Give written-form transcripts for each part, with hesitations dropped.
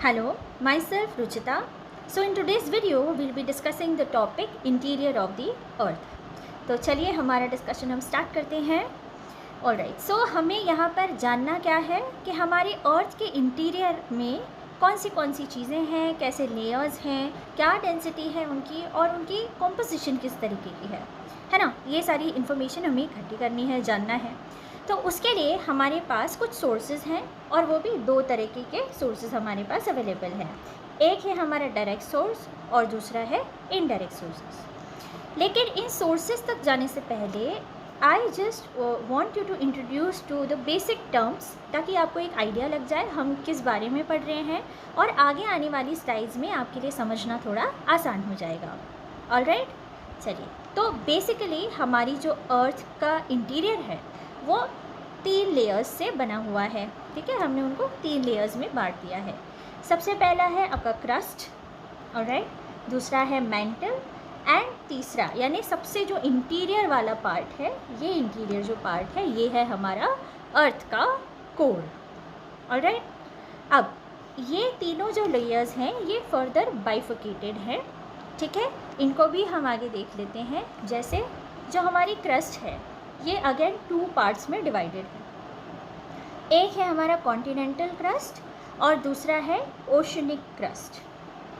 Hello, myself Ruchita. So in today's video we'll be discussing the topic interior of the earth. तो चलिए हमारा discussion हम start करते हैं. ऑलराइट, सो हमें यहाँ पर जानना क्या है कि हमारे अर्थ के इंटीरियर में कौन सी चीज़ें हैं, कैसे लेयर्स हैं, क्या डेंसिटी है उनकी और उनकी कॉम्पोजिशन किस तरीके की है ना. ये सारी इन्फॉर्मेशन हमें इकट्ठी करनी है, जानना है. तो उसके लिए हमारे पास कुछ सोर्सेज हैं और वो भी दो तरीके के सोर्सेज हमारे पास अवेलेबल हैं. एक है हमारा डायरेक्ट सोर्स और दूसरा है इनडायरेक्ट सोर्सेज. लेकिन इन सोर्सेज तक जाने से पहले I just want you to introduce to the basic terms, ताकि आपको एक आइडिया लग जाए हम किस बारे में पढ़ रहे हैं और आगे आने वाली स्लाइड्स में आपके लिए समझना थोड़ा आसान हो जाएगा. ऑलराइट, चलिए. तो बेसिकली हमारी जो अर्थ का इंटीरियर है वो 3 लेयर्स से बना हुआ है. ठीक है, हमने उनको 3 लेयर्स में बांट दिया है. सबसे पहला है आपका क्रस्ट, ऑलराइट, दूसरा है मेंटल एंड तीसरा यानी सबसे जो इंटीरियर वाला पार्ट है, ये इंटीरियर जो पार्ट है ये है हमारा अर्थ का कोर. ऑलराइट, अब ये तीनों जो लेयर्स हैं ये फर्दर बाइफर्केटेड हैं. ठीक है, इनको भी हम आगे देख लेते हैं. जैसे जो हमारी क्रस्ट है ये अगेन 2 पार्ट्स में डिवाइडेड है. एक है हमारा कॉन्टिनेंटल क्रस्ट और दूसरा है ओशनिक क्रस्ट.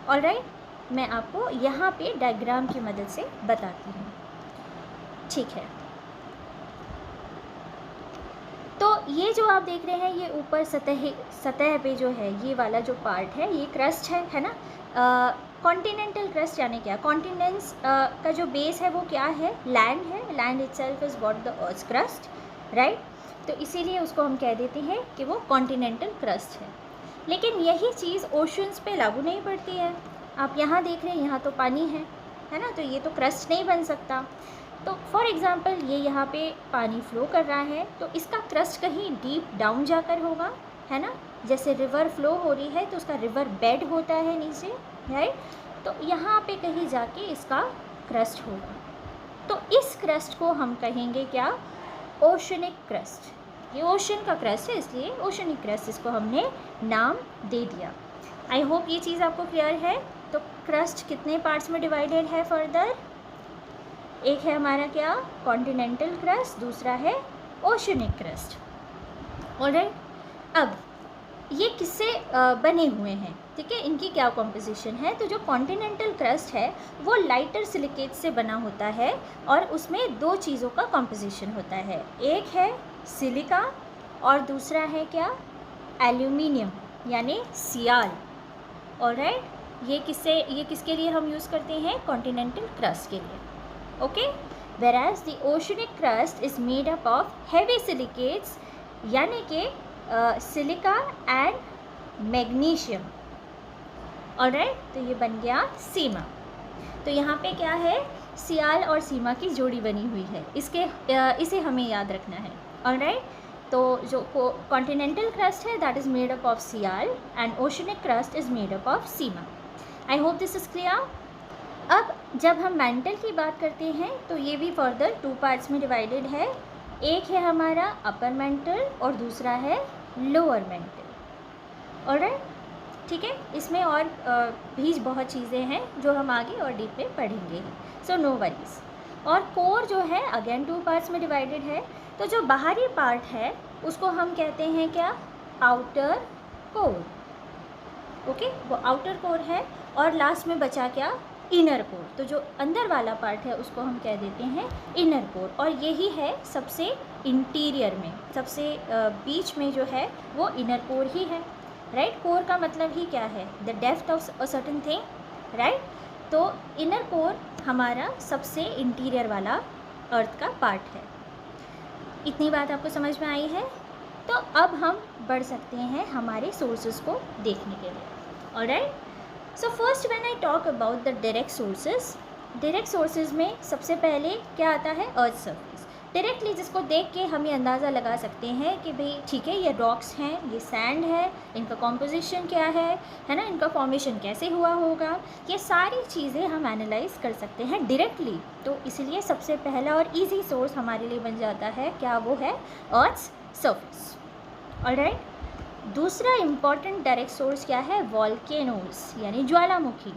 ऑलराइट, मैं आपको यहाँ पे डायग्राम की मदद से बताती हूँ. ठीक है, तो ये जो आप देख रहे हैं ये ऊपर सतह पे जो है ये वाला जो पार्ट है ये क्रस्ट है ना. कॉन्टिनेंटल क्रस्ट यानी क्या, कॉन्टिनेंट्स का जो बेस है वो क्या है, लैंड है. Land itself is what the earth crust, right. तो इसीलिए उसको हम कह देते हैं कि वो कॉन्टिनेंटल क्रस्ट है. लेकिन यही चीज़ ओशंस पे लागू नहीं पड़ती है. आप यहाँ देख रहे हैं यहाँ तो पानी है ना, तो ये तो क्रस्ट नहीं बन सकता. तो फॉर एग्ज़ाम्पल ये यहाँ पे पानी फ्लो कर रहा है तो इसका क्रस्ट कहीं डीप डाउन जाकर होगा, है ना. जैसे रिवर फ्लो हो रही है तो उसका रिवर बेड होता है नीचे, राइट. तो यहाँ पे कहीं जाके इसका क्रस्ट होगा. तो इस क्रस्ट को हम कहेंगे क्या, ओशनिक क्रस्ट. ये ओशन का क्रस्ट है इसलिए ओशनिक क्रस्ट इसको हमने नाम दे दिया. आई होप ये चीज़ आपको क्लियर है. तो क्रस्ट कितने पार्ट्स में डिवाइडेड है फर्दर, एक है हमारा क्या कॉन्टिनेंटल क्रस्ट, दूसरा है ओशनिक क्रस्ट. ऑलराइट, अब ये किससे बने हुए हैं, ठीक है, इनकी क्या कॉम्पोजिशन है. तो जो कॉन्टिनेंटल क्रस्ट है वो लाइटर सिलिकेट से बना होता है और उसमें 2 चीज़ों का कॉम्पोजिशन होता है. एक है सिलिका और दूसरा है क्या, एल्यूमिनियम यानी सियाल. ऑलराइट, ये किसके लिए हम यूज़ करते हैं, कॉन्टिनेंटल क्रस्ट के लिए. Okay, whereas the oceanic crust is made up of heavy silicates यानी कि सिलिका एंड मैग्नीशियम. ऑलराइट, तो ये बन गया सीमा. तो यहाँ पे क्या है, सियाल और सीमा की जोड़ी बनी हुई है. इसे हमें याद रखना है. ऑलराइट, तो जो कॉन्टिनेंटल क्रस्ट है that is made up of sial and oceanic crust is made up of sima. I hope this is clear. अब जब हम मेंटल की बात करते हैं तो ये भी फर्दर 2 पार्ट्स में डिवाइडेड है. एक है हमारा अपर मेंटल और दूसरा है लोअर मेंटल. ऑलराइट, ठीक है, इसमें और भी बहुत चीज़ें हैं जो हम आगे और डीप में पढ़ेंगे, सो नो वरीज. और कोर जो है अगेन 2 पार्ट्स में डिवाइडेड है. तो जो बाहरी पार्ट है उसको हम कहते हैं क्या, आउटर कोर. ओके, वो आउटर कोर है. और लास्ट में बचा क्या, इनर कोर. तो जो अंदर वाला पार्ट है उसको हम कह देते हैं इनर कोर. और यही है सबसे इंटीरियर में, सबसे बीच में जो है वो इनर कोर ही है, राइट. कोर का मतलब ही क्या है, the depth of a certain thing, right. तो इनर कोर हमारा सबसे इंटीरियर वाला अर्थ का पार्ट है. इतनी बात आपको समझ में आई है. तो अब हम बढ़ सकते हैं हमारे सोर्सेज को देखने के लिए. Alright, so first when I talk about the direct sources में सबसे पहले क्या आता है, अर्थ सरफेस. डायरेक्टली जिसको देख के हम ये अंदाज़ा लगा सकते हैं कि भाई ठीक है ये रॉक्स हैं, ये सैंड है, इनका कॉम्पोजिशन क्या है ना, इनका फॉर्मेशन कैसे हुआ होगा, ये सारी चीज़ें हम एनालाइज कर सकते हैं डायरेक्टली. तो इसलिए सबसे पहला और ईजी सोर्स हमारे लिए बन जाता है क्या, वो है अर्थ सरफेस. ऑलराइट, दूसरा इम्पॉर्टेंट डायरेक्ट सोर्स क्या है? वॉल्केनोज यानी ज्वालामुखी।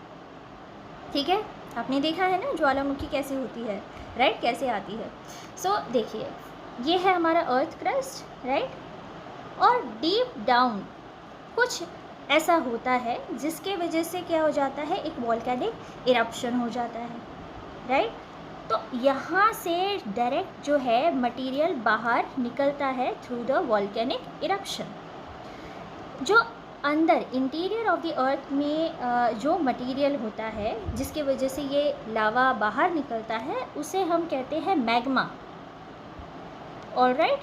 ठीक है, आपने देखा है ना ज्वालामुखी कैसे होती है, राइट, कैसे आती है। सो देखिए, ये है हमारा अर्थ क्रस्ट, राइट, और डीप डाउन कुछ ऐसा होता है जिसके वजह से क्या हो जाता है, एक वॉल्केनिक इरप्शन हो जाता है, राइट। तो यहाँ से डायरेक्ट जो है मटेरियल बाहर निकलता है थ्रू द वॉल्केनिक इरप्शन। जो अंदर इंटीरियर ऑफ द अर्थ में जो मटेरियल होता है जिसकी वजह से ये लावा बाहर निकलता है, उसे हम कहते हैं मैग्मा। ऑलराइट,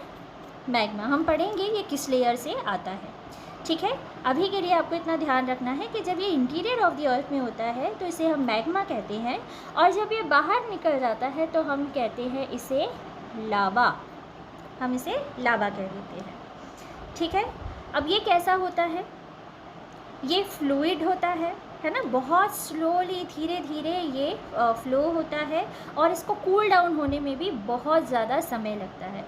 मैग्मा हम पढ़ेंगे ये किस लेयर से आता है। ठीक है, अभी के लिए आपको इतना ध्यान रखना है कि जब ये इंटीरियर ऑफ द अर्थ में होता है तो इसे हम मैग्मा कहते हैं, और जब ये बाहर निकल जाता है तो हम कहते हैं इसे लावा, हम इसे लावा कह देते हैं। ठीक है, अब ये कैसा होता है? ये फ्लूइड होता है ना, बहुत स्लोली धीरे धीरे ये फ्लो होता है, और इसको कूल डाउन होने में भी बहुत ज़्यादा समय लगता है,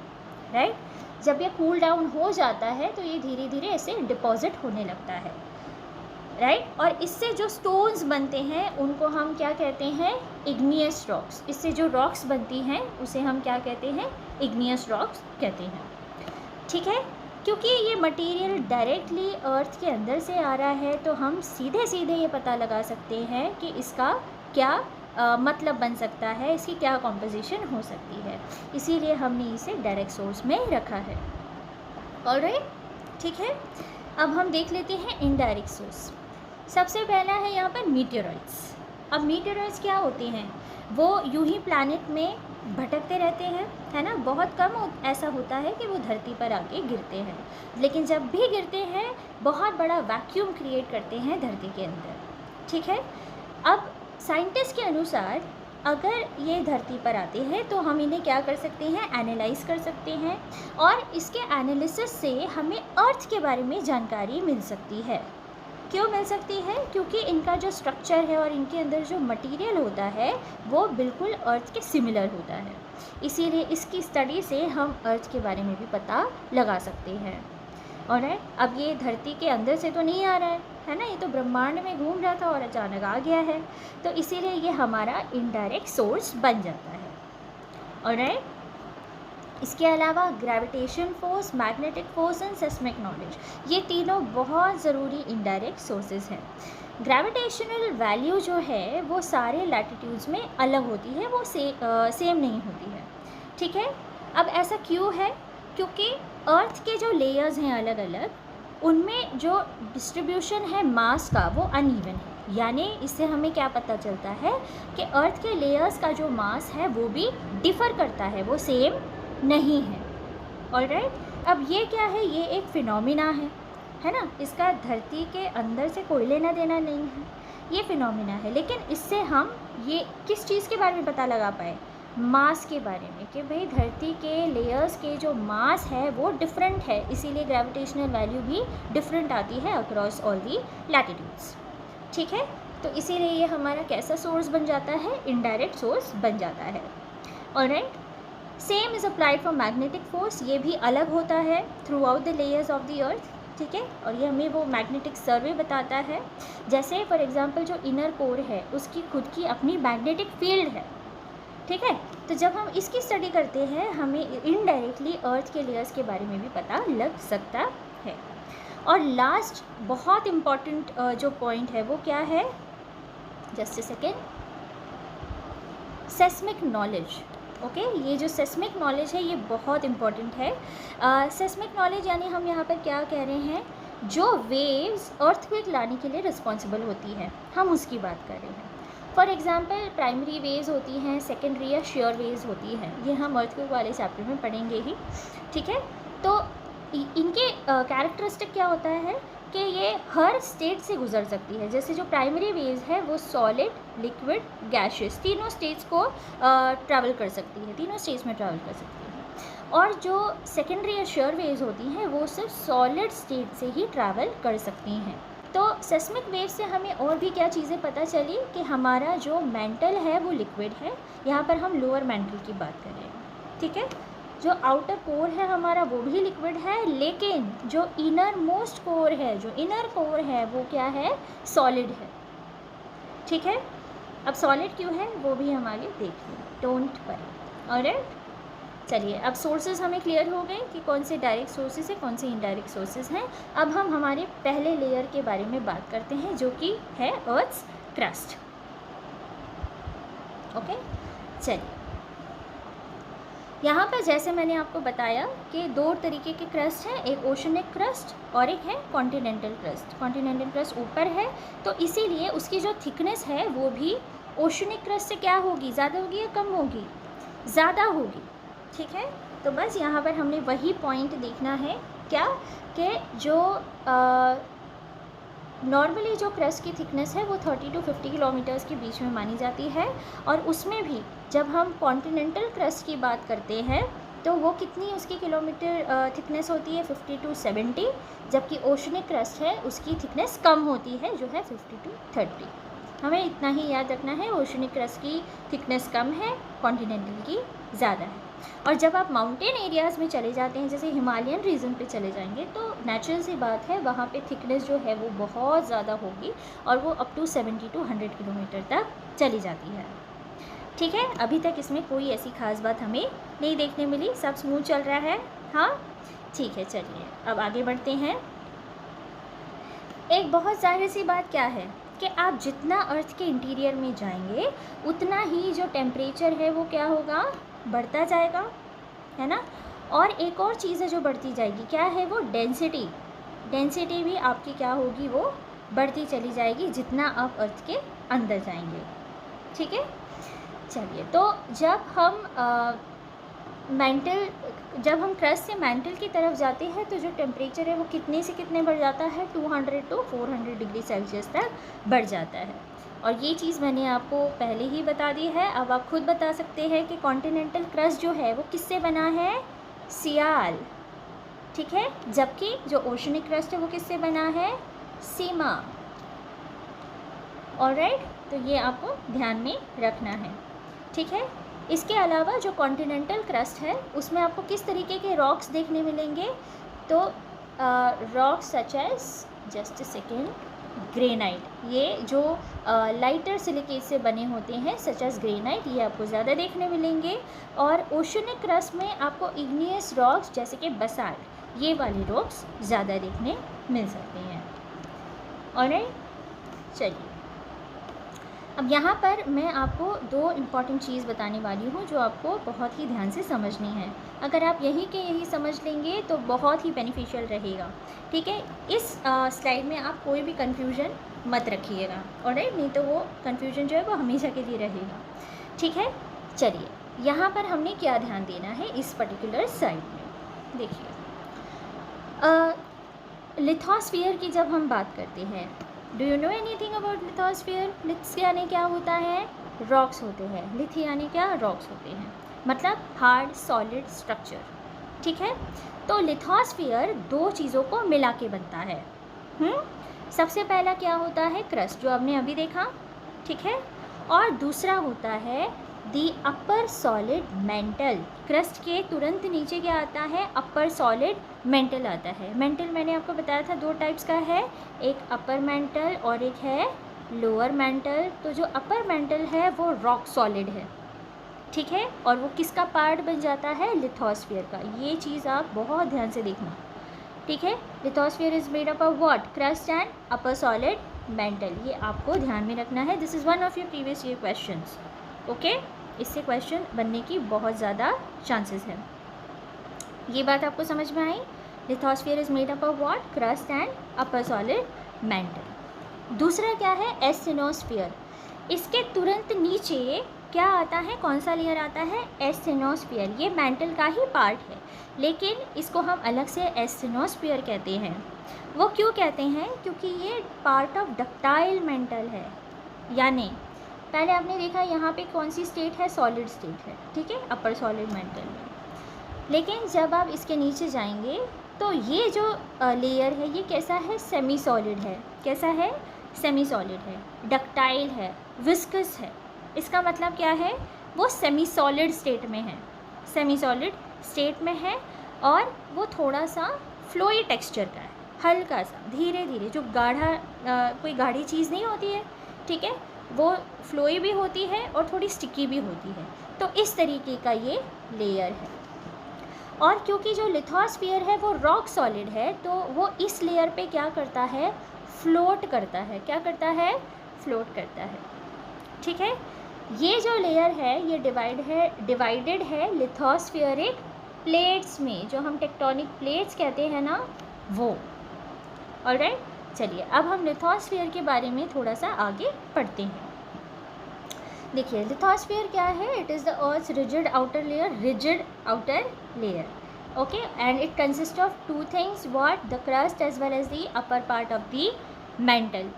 राइट। जब ये कूल डाउन हो जाता है तो ये धीरे धीरे ऐसे डिपॉजिट होने लगता है, राइट। और इससे जो स्टोन्स बनते हैं उनको हम क्या कहते हैं? Igneous rocks. इससे जो रॉक्स बनती हैं उसे हम क्या कहते हैं? इग्नियस रॉक्स कहते हैं। ठीक है, क्योंकि ये मटेरियल डायरेक्टली अर्थ के अंदर से आ रहा है तो हम सीधे सीधे ये पता लगा सकते हैं कि इसका क्या मतलब बन सकता है, इसकी क्या कॉम्पोजिशन हो सकती है, इसीलिए हमने इसे डायरेक्ट सोर्स में रखा है। ऑलराइट, ठीक है, अब हम देख लेते हैं इनडायरेक्ट सोर्स। सबसे पहला है यहाँ पर मीटेरॉइड्स। अब मीटेरॉइड्स क्या होते हैं? वो यूं ही प्लैनेट में भटकते रहते हैं, है ना। बहुत कम ऐसा होता है कि वो धरती पर आके गिरते हैं, लेकिन जब भी गिरते हैं बहुत बड़ा वैक्यूम क्रिएट करते हैं धरती के अंदर। ठीक है, अब साइंटिस्ट के अनुसार अगर ये धरती पर आते हैं तो हम इन्हें क्या कर सकते हैं? एनालाइज कर सकते हैं, और इसके एनालिसिस से हमें अर्थ के बारे में जानकारी मिल सकती है। क्यों मिल सकती है? क्योंकि इनका जो स्ट्रक्चर है और इनके अंदर जो मटेरियल होता है वो बिल्कुल अर्थ के सिमिलर होता है, इसीलिए इसकी स्टडी से हम अर्थ के बारे में भी पता लगा सकते हैं। ऑलराइट, अब ये धरती के अंदर से तो नहीं आ रहा है ना, ये तो ब्रह्मांड में घूम रहा था और अचानक आ गया है, तो इसीलिए ये हमारा इनडायरेक्ट सोर्स बन जाता है। ऑलराइट, इसके अलावा gravitation force, magnetic force and seismic knowledge, ये तीनों बहुत ज़रूरी इनडायरेक्ट सोर्सेज हैं। ग्रेविटेशनल वैल्यू जो है वो सारे लैटिट्यूड्स में अलग होती है, वो सेम नहीं होती है। ठीक है, अब ऐसा क्यों है? क्योंकि अर्थ के जो लेयर्स हैं अलग अलग, उनमें जो डिस्ट्रीब्यूशन है मास का वो अनइवन है। यानी इससे हमें क्या पता चलता है कि अर्थ के लेयर्स का जो मास है वो भी डिफ़र करता है, वो सेम नहीं है। ऑलराइट, अब ये क्या है? ये एक फिनोमिना है ना, इसका धरती के अंदर से कोई लेना देना नहीं है, ये फिनोमिना है। लेकिन इससे हम ये किस चीज़ के बारे में पता लगा पाए? मास के बारे में, कि भाई धरती के लेयर्स के जो मास है वो डिफरेंट है, इसीलिए ग्रेविटेशनल वैल्यू भी डिफरेंट आती है अक्रॉस ऑल दी लैटिट्यूड्स। ठीक है, तो इसीलिए ये हमारा कैसा सोर्स बन जाता है? इनडायरेक्ट सोर्स बन जाता है। Alright, same is applied for magnetic force, ये भी अलग होता है through out the layers of the अर्थ। ठीक है, और ये हमें वो मैग्नेटिक सर्वे बताता है। जैसे फॉर एग्जांपल जो इनर कोर है उसकी खुद की अपनी मैग्नेटिक फील्ड है। ठीक है, तो जब हम इसकी स्टडी करते हैं हमें इनडायरेक्टली अर्थ के लेयर्स के बारे में भी पता लग सकता है। और लास्ट बहुत इम्पॉर्टेंट जो पॉइंट है वो क्या है? Just a second, seismic knowledge. Okay, ये जो सेस्मिक नॉलेज है ये बहुत इम्पॉर्टेंट है। सेस्मिक नॉलेज यानी हम यहाँ पर क्या कह रहे हैं? जो वेव्स अर्थक्वेक लाने के लिए रिस्पॉन्सिबल होती है, हम उसकी बात कर रहे हैं। फॉर एग्जांपल प्राइमरी वेव्स होती हैं, सेकेंडरी या शेयर वेव्स होती हैं, ये हम अर्थक्वेक वाले चैप्टर में पढ़ेंगे ही। ठीक है, तो इनके कैरेक्टरिस्टिक क्या होता है कि ये हर स्टेट से गुजर सकती है। जैसे जो प्राइमरी वेव्स है वो सॉलिड, लिक्विड, गैशियस तीनों स्टेट्स को ट्रैवल कर सकती है, तीनों स्टेट्स में ट्रैवल कर सकती है। और जो सेकेंडरी या शेयर वेव्स होती हैं वो सिर्फ सॉलिड स्टेट से ही ट्रैवल कर सकती हैं। तो सेस्मिक वेव से हमें और भी क्या चीज़ें पता चली कि हमारा जो मेंटल है वो लिक्विड है, यहाँ पर हम लोअर मेंटल की बात कर रहे हैं। ठीक है, जो आउटर कोर है हमारा वो भी लिक्विड है, लेकिन जो इनर मोस्ट कोर है, जो इनर कोर है वो क्या है, सॉलिड है। ठीक है, अब सॉलिड क्यों है वो भी हम आगे देखेंगे, डोंट वरी। ऑलराइट, चलिए अब सोर्सेज हमें क्लियर हो गए कि कौन से डायरेक्ट सोर्सेज हैं, कौन से इनडायरेक्ट सोर्सेज हैं। अब हम हमारे पहले लेयर के बारे में बात करते हैं जो कि है अर्थ्स क्रस्ट। ओके, चलिए यहाँ पर जैसे मैंने आपको बताया कि दो तरीके के क्रस्ट हैं, एक ओशनिक क्रस्ट और एक है कॉन्टिनेंटल क्रस्ट। कॉन्टिनेंटल क्रस्ट ऊपर है तो इसीलिए उसकी जो थिकनेस है वो भी ओशनिक क्रस्ट से क्या होगी, ज़्यादा होगी या कम होगी, ज़्यादा होगी। ठीक है, तो बस यहाँ पर हमने वही पॉइंट देखना है, क्या कि जो नॉर्मली जो क्रस्ट की थिकनेस है वो 30 to 50 किलोमीटर्स के बीच में मानी जाती है, और उसमें भी जब हम कॉन्टिनेंटल क्रस्ट की बात करते हैं तो वो कितनी उसकी किलोमीटर थिकनेस होती है, 50 to 70, जबकि ओशनिक क्रस्ट है उसकी थिकनेस कम होती है जो है 50 to 30। हमें इतना ही याद रखना है, ओशनिक क्रस्ट की थिकनेस कम है, कॉन्टिनेंटल की ज़्यादा है। और जब आप माउंटेन एरियाज़ में चले जाते हैं, जैसे हिमालयन रीजन पे चले जाएंगे, तो नेचुरल सी बात है वहाँ पे थिकनेस जो है वो बहुत ज़्यादा होगी और वो अप टू 70 to 100 किलोमीटर तक चली जाती है। ठीक है, अभी तक इसमें कोई ऐसी खास बात हमें नहीं देखने मिली, सब स्मूथ चल रहा है। हाँ ठीक है, चलिए अब आगे बढ़ते हैं। एक बहुत ज़ाहिर सी बात क्या है कि आप जितना अर्थ के इंटीरियर में जाएंगे उतना ही जो टेम्परेचर है वो क्या होगा, बढ़ता जाएगा, है ना। और एक और चीज़ है जो बढ़ती जाएगी, क्या है वो, डेंसिटी। डेंसिटी भी आपकी क्या होगी, वो बढ़ती चली जाएगी जितना आप अर्थ के अंदर जाएंगे। ठीक है, चलिए तो जब हम क्रस्ट से मैंटल की तरफ जाते हैं तो जो टेम्परेचर है वो कितने से कितने बढ़ जाता है, 200 to 400 डिग्री सेल्सियस तक बढ़ जाता है। और ये चीज़ मैंने आपको पहले ही बता दी है। अब आप खुद बता सकते हैं कि कॉन्टिनेंटल क्रस्ट जो है वो किससे बना है, सियाल। ठीक है, जबकि जो ओशनिक क्रस्ट है वो किससे बना है, सीमा। ऑलराइट, तो ये आपको ध्यान में रखना है। ठीक है, इसके अलावा जो कॉन्टिनेंटल क्रस्ट है उसमें आपको किस तरीके के रॉक्स देखने मिलेंगे, तो rocks such as, just a second, granite. ये जो लाइटर सिलिकेट से बने होते हैं सच एज ग्रेनाइट, ये आपको ज़्यादा देखने मिलेंगे। और ओशनिक क्रस्ट में आपको इग्नियस रॉक्स जैसे कि बसाल्ट, ये वाले रॉक्स ज़्यादा देखने मिल सकते हैं। ऑलराइट, चलिए अब यहाँ पर मैं आपको दो इम्पॉर्टेंट चीज़ बताने वाली हूँ जो आपको बहुत ही ध्यान से समझनी है। अगर आप यही के यही समझ लेंगे तो बहुत ही बेनिफिशियल रहेगा। ठीक है, इस स्लाइड में आप कोई भी कन्फ्यूजन मत रखिएगा, ऑलराइट, नहीं तो वो कन्फ्यूजन जो है वो हमेशा के लिए रहेगा। ठीक है, चलिए यहाँ पर हमने क्या ध्यान देना है इस पर्टिकुलर स्लाइड में, देखिए लिथोस्फीयर की जब हम बात करते हैं, do you know anything about lithosphere? लिथ्स यानी क्या होता है, रॉक्स होते हैं। लिथ यानी क्या, रॉक्स होते हैं, मतलब हार्ड सॉलिड स्ट्रक्चर। ठीक है, तो लिथोस्फीयर दो चीज़ों को मिला के बनता है। सबसे पहला क्या होता है, क्रस्ट, जो आपने अभी देखा। ठीक है, और दूसरा होता है दी अपर सॉलिड मेंटल। क्रस्ट के तुरंत नीचे क्या आता है, अपर सॉलिड मेंटल आता है। मेंटल मैंने आपको बताया था दो टाइप्स का है, एक अपर मेंटल और एक है लोअर मेंटल। तो जो अपर मेंटल है वो रॉक सॉलिड है। ठीक है, और वो किसका पार्ट बन जाता है, लिथोस्फीयर का। ये चीज़ आप बहुत ध्यान से देखना। ठीक है, lithosphere is made up of what, crust and upper solid mental. ये आपको ध्यान में रखना है। This is one of your previous year questions. Okay, इससे क्वेश्चन बनने की बहुत ज़्यादा चांसेस हैं। ये बात आपको समझ में आई। Lithosphere is made up of what, crust and upper solid mantle. दूसरा क्या है, एस्टेनोस्फीयर। इसके तुरंत नीचे क्या आता है, कौन सा लेयर आता है, एस्टेनोस्फीयर। ये मेंटल का ही पार्ट है, लेकिन इसको हम अलग से एस्टेनोस्फीयर कहते हैं। वो क्यों कहते हैं, क्योंकि ये पार्ट ऑफ डक्टाइल मेंटल है। यानी पहले आपने देखा यहाँ पे कौन सी स्टेट है, सॉलिड स्टेट है। ठीक है, अपर सॉलिड मेंटल में। लेकिन जब आप इसके नीचे जाएंगे तो ये जो लेयर है ये कैसा है, सेमी सॉलिड है। कैसा है, सेमी सॉलिड है, डक्टाइल है, विस्कस है। इसका मतलब क्या है, वो सेमी सॉलिड स्टेट में है, सेमी सॉलिड स्टेट में है और वो थोड़ा सा फ्लोई टेक्सचर का है, हल्का सा धीरे धीरे, जो गाढ़ा कोई गाढ़ी चीज़ नहीं होती है, ठीक है, वो फ्लोई भी होती है और थोड़ी स्टिकी भी होती है। तो इस तरीके का ये लेयर है। और क्योंकि जो लिथोस्फीयर है वो रॉक सॉलिड है, तो वो इस लेयर पे क्या करता है, फ्लोट करता है। क्या करता है, फ्लोट करता है, ठीक है। ये जो लेयर है ये डिवाइडेड है लिथोस्फीयरिक प्लेट्स में, जो हम टेक्टोनिक प्लेट्स कहते हैं ना, वो। ऑलराइट, चलिए अब हम लिथोस्फीयर के बारे में थोड़ा सा आगे पढ़ते हैं। देखिए लिथोस्फीयर क्या है, it is the earth's rigid outer layer, okay, and it consist of two things, what, the crust as well as the upper part of the mantle.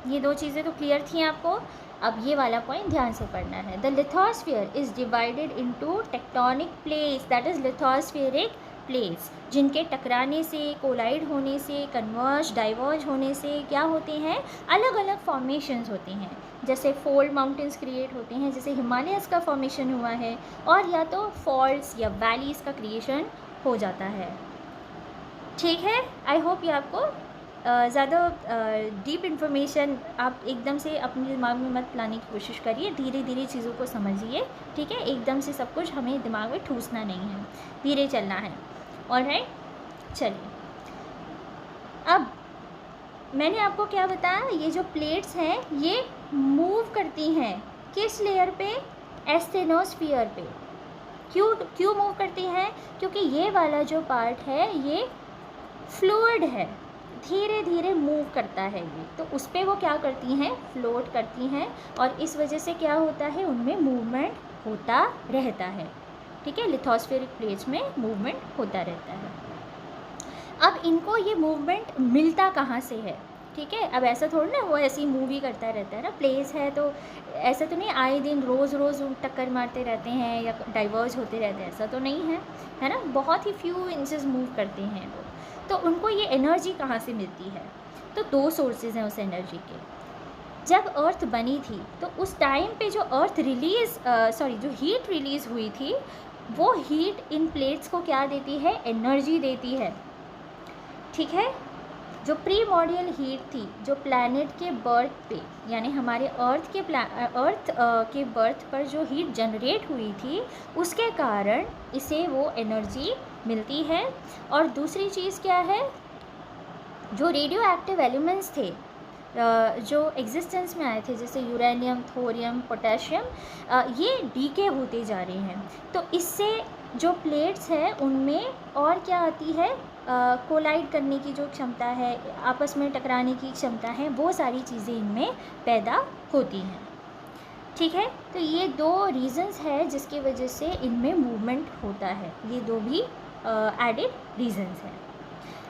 ये दो चीज़ें तो क्लियर थी आपको, अब ये वाला पॉइंट ध्यान से पढ़ना है। The lithosphere is divided into tectonic plates, that is lithospheric plates, जिनके टकराने से, कोलाइड होने से, कन्वर्ज, डाइवर्ज होने से क्या होते हैं, अलग अलग फॉर्मेशंस होते हैं। जैसे फोल्ड माउंटेन्स क्रिएट होते हैं, जैसे हिमालयस का फॉर्मेशन हुआ है, और या तो फॉल्ट्स या वैलीज़ का क्रिएशन हो जाता है, ठीक है। आई होप ये आपको ज़्यादा डीप इन्फॉर्मेशन आप एकदम से अपने दिमाग में मत लाने की कोशिश करिए, धीरे धीरे चीज़ों को समझिए, ठीक है। एकदम से सब कुछ हमें दिमाग में ठूसना नहीं है, धीरे चलना है। ऑलराइट, चलिए अब मैंने आपको क्या बताया, ये जो प्लेट्स हैं ये मूव करती हैं किस लेयर पे, एस्थेनोस्फीयर पे। क्यों मूव करती हैं, क्योंकि ये वाला जो पार्ट है ये फ्लूइड है, धीरे धीरे मूव करता है ये, तो उस पर वो क्या करती हैं, फ्लोट करती हैं, और इस वजह से क्या होता है, उनमें मूवमेंट होता रहता है, ठीक है। लिथोस्फेरिक प्लेट्स में मूवमेंट होता रहता है। अब इनको ये मूवमेंट मिलता कहाँ से है, ठीक है। अब ऐसा थोड़ा ना वो ऐसी मूव ही करता रहता है ना, प्लेस है तो ऐसा तो नहीं आए दिन रोज़ टक्कर मारते रहते हैं या डाइवर्ज होते रहते हैं, ऐसा तो नहीं है, है ना। बहुत ही फ्यू इंचेस मूव करते हैं वो, तो उनको ये एनर्जी कहाँ से मिलती है, तो दो सोर्सेज हैं उस एनर्जी के। जब अर्थ बनी थी तो उस टाइम पे जो जो हीट रिलीज़ हुई थी, वो हीट इन प्लेट्स को क्या देती है, एनर्जी देती है, ठीक है। जो प्रीमॉर्डियल हीट थी, जो प्लैनेट के बर्थ पे, यानी हमारे अर्थ के बर्थ पर जो हीट जनरेट हुई थी, उसके कारण इसे वो एनर्जी मिलती है। और दूसरी चीज़ क्या है, जो रेडियो एक्टिव एलिमेंट्स थे जो एग्जिस्टेंस में आए थे, जैसे यूरेनियम, थोरियम, पोटेशियम, ये डीके होते जा रहे हैं, तो इससे जो प्लेट्स हैं उनमें और क्या आती है, कोलाइड करने की जो क्षमता है, आपस में टकराने की क्षमता है, वो सारी चीज़ें इनमें पैदा होती हैं, ठीक है। तो ये दो रीज़न्स है जिसकी वजह से इनमें मूवमेंट होता है, ये दो भी एडिड रीज़न्स हैं।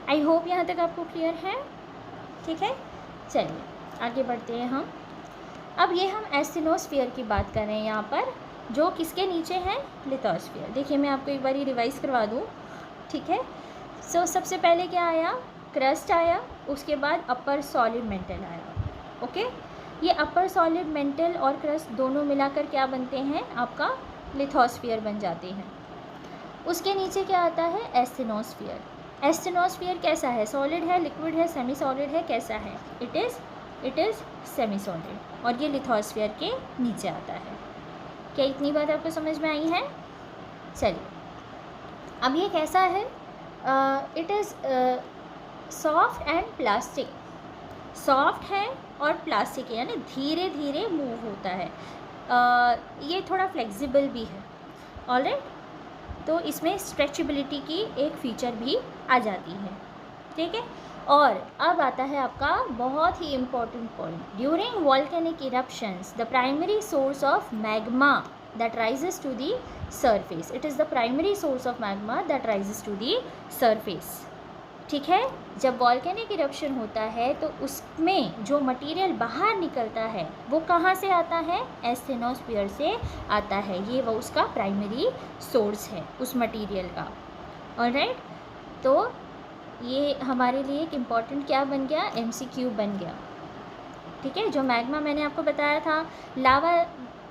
आई होप यहाँ तक आपको क्लियर है, ठीक है। चलिए आगे बढ़ते हैं हम। अब ये हम एस्थेनोस्फीयर की बात कर रहे हैं यहाँ पर, जो किसके नीचे है, लिथोस्फीयर। देखिए मैं आपको एक बार रिवाइज़ करवा दूँ, ठीक है। सो सबसे पहले क्या आया, क्रस्ट आया, उसके बाद अपर सॉलिड मेंटल आया, ओके। ये अपर सॉलिड मेंटल और क्रस्ट दोनों मिलाकर क्या बनते हैं, आपका लिथोस्फीयर बन जाते हैं। उसके नीचे क्या आता है, एस्थेनोस्फीयर। एस्थेनोस्फीयर कैसा है, सॉलिड है, लिक्विड है, सेमी सॉलिड है, कैसा है, इट इज़ सेमी सॉलिड, और ये लिथोस्फीयर के नीचे आता है। क्या इतनी बात आपको समझ में आई है। चलिए अब ये कैसा है, it is soft and plastic, soft है और प्लास्टिक है, यानी धीरे धीरे मूव होता है। ये थोड़ा फ्लेक्सिबल भी है, ऑलराइट। तो इसमें स्ट्रेचेबिलिटी की एक फीचर भी आ जाती है, ठीक है। और अब आता है आपका बहुत ही important point, during volcanic eruptions the primary source of magma that rises to the surface, it is the primary source of magma that rises to the surface, ठीक है। जब वॉल्केनिक इरप्शन होता है तो उसमें जो मटेरियल बाहर निकलता है वो कहाँ से आता है, एस्थेनोस्फीयर से आता है, ये वो उसका प्राइमरी सोर्स है उस मटेरियल का, ऑलराइट। तो ये हमारे लिए एक इम्पॉर्टेंट क्या बन गया, MCQ बन गया, ठीक है। जो मैग्मा मैंने आपको बताया था, लावा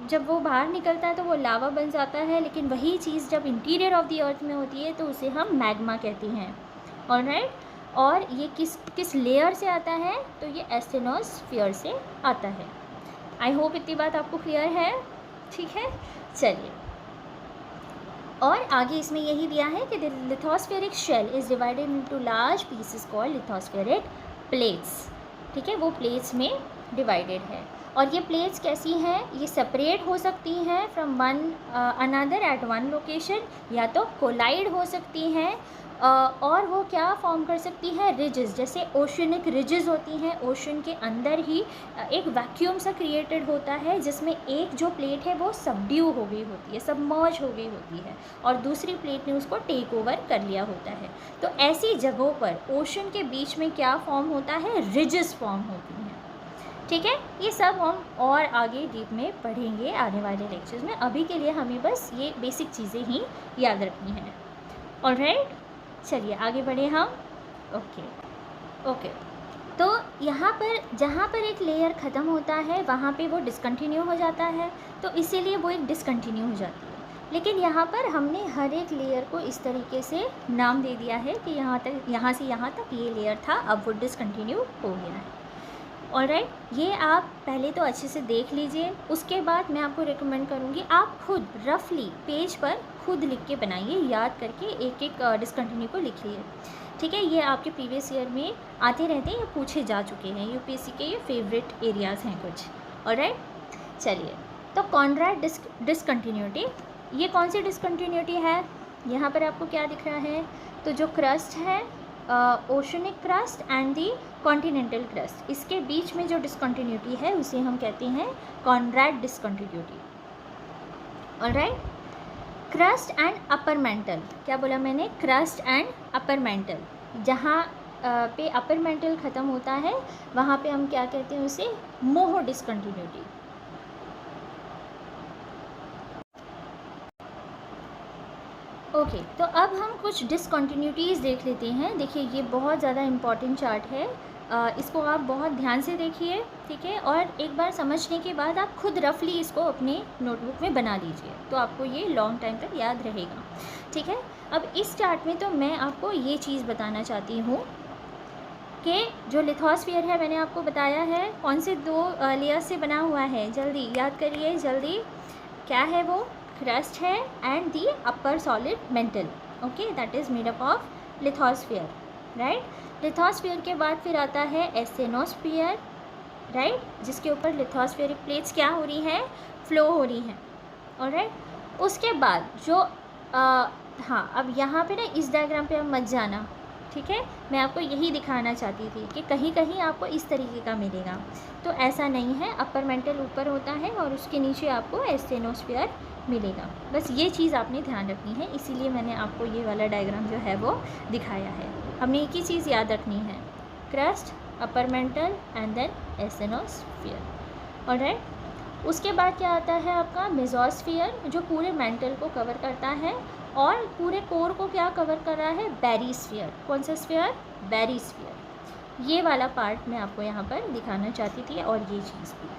जब वो बाहर निकलता है तो वो लावा बन जाता है, लेकिन वही चीज़ जब इंटीरियर ऑफ द अर्थ में होती है तो उसे हम मैग्मा कहते हैं। ऑलराइट, और ये किस किस लेयर से आता है, तो ये एस्टेनोस्फीयर से आता है। आई होप इतनी बात आपको क्लियर है, ठीक है। चलिए, और आगे इसमें यही दिया है कि the lithospheric shell is divided into large pieces called lithospheric plates, ठीक है, वो प्लेट्स में डिवाइडेड है। और ये प्लेट्स कैसी हैं, ये सेपरेट हो सकती हैं from one another at one location, या तो कोलाइड हो सकती हैं, और वो क्या फॉर्म कर सकती है, रिजेस, जैसे ओशनिक रिजेस होती हैं, ओशन के अंदर ही एक वैक्यूम सा क्रिएटेड होता है जिसमें एक जो प्लेट है वो सबड्यू हो गई होती है, सबमर्ज हो गई होती है, और दूसरी प्लेट ने उसको टेक ओवर कर लिया होता है। तो ऐसी जगहों पर ओशन के बीच में क्या फॉर्म होता है, रिजेस फॉर्म होती हैं, ठीक है। ये सब हम और आगे डीप में पढ़ेंगे आने वाले लेक्चर्स में, अभी के लिए हमें बस ये बेसिक चीज़ें ही याद रखनी है। ऑलराइट, चलिए आगे बढ़े हम। ओके, तो यहाँ पर जहाँ पर एक लेयर ख़त्म होता है वहाँ पे वो डिसकंटिन्यू हो जाता है, तो इसीलिए वो एक डिसकंटिन्यू हो जाती है। लेकिन यहाँ पर हमने हर एक लेयर को इस तरीके से नाम दे दिया है कि यहाँ से यहाँ तक ये लेयर था, अब वो डिसकंटिन्यू हो गया है। ऑलराइट, ये आप पहले तो अच्छे से देख लीजिए, उसके बाद मैं आपको रिकमेंड करूँगी आप खुद रफली पेज पर खुद लिख के बनाइए, याद करके एक एक डिसकंटिन्यू को लिखिए, ठीक है। ये आपके प्रीवियस ईयर में आते रहते हैं, ये पूछे जा चुके हैं, यूपीएससी के ये फेवरेट एरियाज़ हैं कुछ। ऑलराइट, चलिए, तो कॉन्ड्रैट डिसकंटिन्यूटी, ये कौन सी डिसकंटिन्यूटी है, यहाँ पर आपको क्या दिख रहा है, तो जो क्रस्ट है, oceanic crust and the continental crust, इसके बीच में जो डिसकंटिन्यूटी है उसे हम कहते हैं Conrad discontinuity. Alright, crust and upper mantle, क्या बोला मैंने, क्रस्ट एंड अपर मेंटल, जहाँ पे अपर मेंटल ख़त्म होता है वहाँ पे हम क्या कहते हैं, उसे मोह डिसकंटिन्यूटी। ओके, तो अब हम कुछ डिसकंटिन्यूटीज़ देख लेते हैं। देखिए, ये बहुत ज़्यादा इम्पॉर्टेंट चार्ट है, इसको आप बहुत ध्यान से देखिए, ठीक है, और एक बार समझने के बाद आप खुद रफली इसको अपने नोटबुक में बना लीजिए, तो आपको ये लॉन्ग टाइम तक याद रहेगा, ठीक है। अब इस चार्ट में तो मैं आपको ये चीज़ बताना चाहती हूँ कि जो लिथोस्फीयर है, मैंने आपको बताया है कौन से दो लेयर्स से बना हुआ है, जल्दी याद करिए, जल्दी, क्या है वो, क्रस्ट है and the upper solid mantle, okay, that is made up of lithosphere, right. Lithosphere के बाद फिर आता है एस्टेनोस्फीयर, राइट, जिसके ऊपर लिथोस्फीरिक प्लेट्स क्या हो रही हैं, फ्लो हो रही हैं। ऑलराइट, उसके बाद जो हाँ, अब यहाँ पे ना इस डायग्राम पे अब मत जाना, ठीक है, मैं आपको यही दिखाना चाहती थी कि कहीं कहीं आपको इस तरीके का मिलेगा, तो ऐसा नहीं है, अपर मेंटल ऊपर होता है और उसके नीचे आपको एस्टेनोस्फीयर मिलेगा। बस ये चीज़ आपने ध्यान रखनी है, इसीलिए मैंने आपको ये वाला डायग्राम जो है वो दिखाया है। हमने एक ही चीज़ याद रखनी है, crust, upper mantle and then asthenosphere. Alright, उसके बाद क्या आता है आपका मेसोस्फीयर, जो पूरे मेंटल को कवर करता है, और पूरे कोर को क्या कवर कर रहा है, बैरीस्फीयर। कौन सा स्फीयर, बैरीस्फीयर। ये वाला पार्ट मैं आपको यहाँ पर दिखाना चाहती थी, और ये चीज़ भी,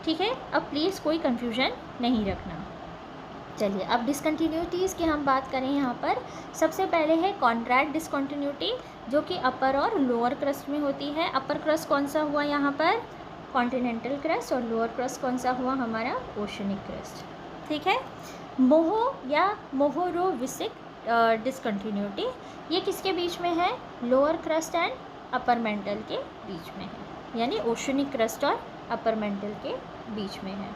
ठीक है। अब प्लीज़ कोई कन्फ्यूजन नहीं रखना। चलिए, अब डिसकंटिन्यूटीज़ की हम बात करें यहाँ पर, सबसे पहले है कॉन्ट्रैक्ट डिसकंटिन्यूटी, जो कि अपर और लोअर क्रस्ट में होती है। अपर क्रस्ट कौन सा हुआ यहाँ पर, कॉन्टिनेंटल क्रस्ट, और लोअर क्रस्ट कौन सा हुआ हमारा, ओशनिक क्रस्ट, ठीक है। मोह या मोहोरोविसिक डिसकंटिन्यूटी, ये किसके बीच में है, lower crust and upper mental के बीच में है, यानी ओशनिक क्रस्ट और अपर मेंटल के बीच में है,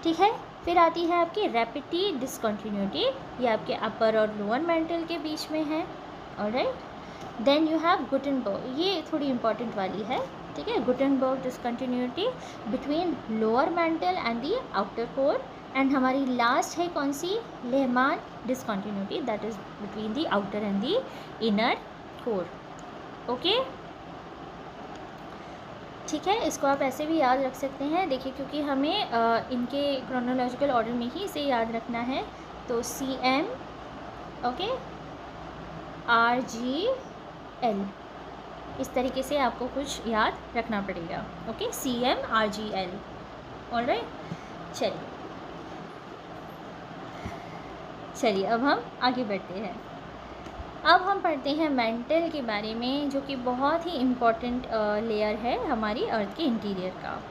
ठीक है। फिर आती है आपकी रैपिडी डिसकंटिन्यूटी, ये आपके अपर और लोअर मेंटल के बीच में है। Alright, then you have Gutenberg, ये थोड़ी इंपॉर्टेंट वाली है, ठीक है, Gutenberg discontinuity between lower mantle and the outer core. And हमारी लास्ट है कौन सी, Lehmann discontinuity, that is between the outer and the inner core. Okay, ठीक है, इसको आप ऐसे भी याद रख सकते हैं। देखिए, क्योंकि हमें इनके क्रोनोलॉजिकल ऑर्डर में ही इसे याद रखना है, तो CM, ओके, RGL, इस तरीके से आपको कुछ याद रखना पड़ेगा, ओके, CM RGL। ऑलराइट, चलिए, चलिए अब हम आगे बढ़ते हैं। अब हम पढ़ते हैं मेंटल के बारे में, जो कि बहुत ही इम्पॉर्टेंट लेयर है हमारी अर्थ के इंटीरियर का।